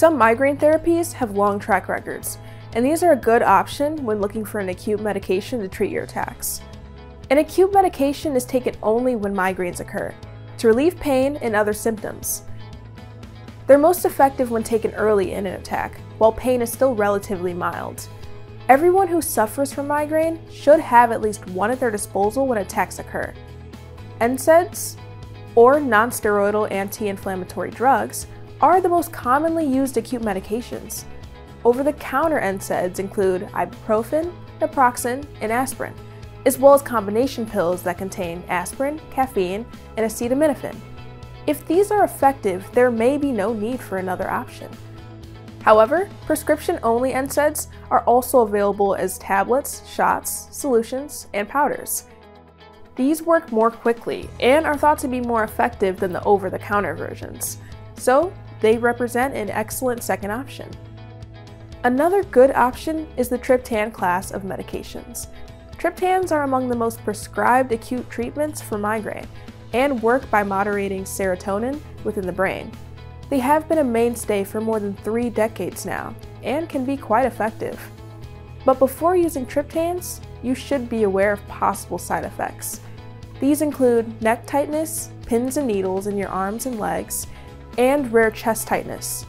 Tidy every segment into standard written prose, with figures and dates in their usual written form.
Some migraine therapies have long track records, and these are a good option when looking for an acute medication to treat your attacks. An acute medication is taken only when migraines occur, to relieve pain and other symptoms. They're most effective when taken early in an attack, while pain is still relatively mild. Everyone who suffers from migraine should have at least one at their disposal when attacks occur. NSAIDs, or non-steroidal anti-inflammatory drugs, are the most commonly used acute medications. Over-the-counter NSAIDs include ibuprofen, naproxen, and aspirin, as well as combination pills that contain aspirin, caffeine, and acetaminophen. If these are effective, there may be no need for another option. However, prescription-only NSAIDs are also available as tablets, shots, solutions, and powders. These work more quickly and are thought to be more effective than the over-the-counter versions, so they represent an excellent second option. Another good option is the triptan class of medications. Triptans are among the most prescribed acute treatments for migraine and work by moderating serotonin within the brain. They have been a mainstay for more than 3 decades now and can be quite effective. But before using triptans, you should be aware of possible side effects. These include neck tightness, pins and needles in your arms and legs, and rare chest tightness.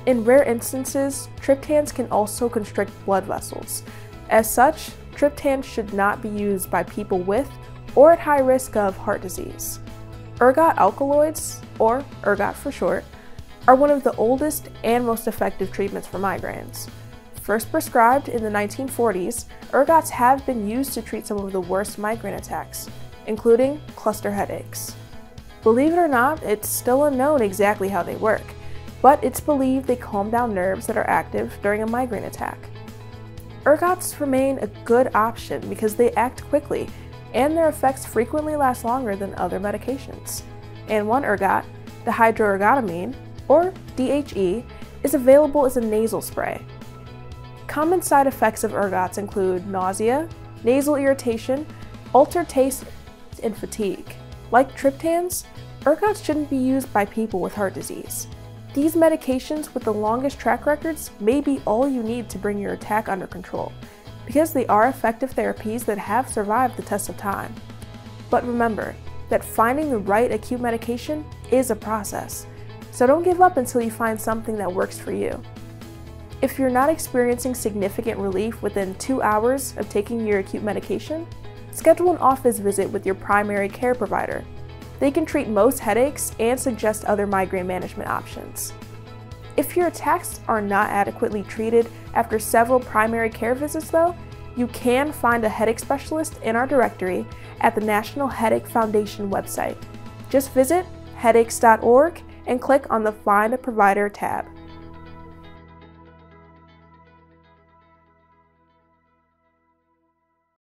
In rare instances, triptans can also constrict blood vessels. As such, triptans should not be used by people with or at high risk of heart disease. Urgot alkaloids, or Urgot for short, are one of the oldest and most effective treatments for migraines. First prescribed in the 1940s, ergots have been used to treat some of the worst migraine attacks, including cluster headaches. Believe it or not, it's still unknown exactly how they work, but it's believed they calm down nerves that are active during a migraine attack. Ergots remain a good option because they act quickly, and their effects frequently last longer than other medications. And one ergot, the hydroergotamine, or DHE, is available as a nasal spray. Common side effects of ergots include nausea, nasal irritation, altered taste, and fatigue. Like triptans, ergots shouldn't be used by people with heart disease. These medications with the longest track records may be all you need to bring your attack under control, because they are effective therapies that have survived the test of time. But remember that finding the right acute medication is a process, so don't give up until you find something that works for you. If you're not experiencing significant relief within 2 hours of taking your acute medication, schedule an office visit with your primary care provider. They can treat most headaches and suggest other migraine management options. If your attacks are not adequately treated after several primary care visits though, you can find a headache specialist in our directory at the National Headache Foundation website. Just visit headaches.org and click on the Find a Provider tab.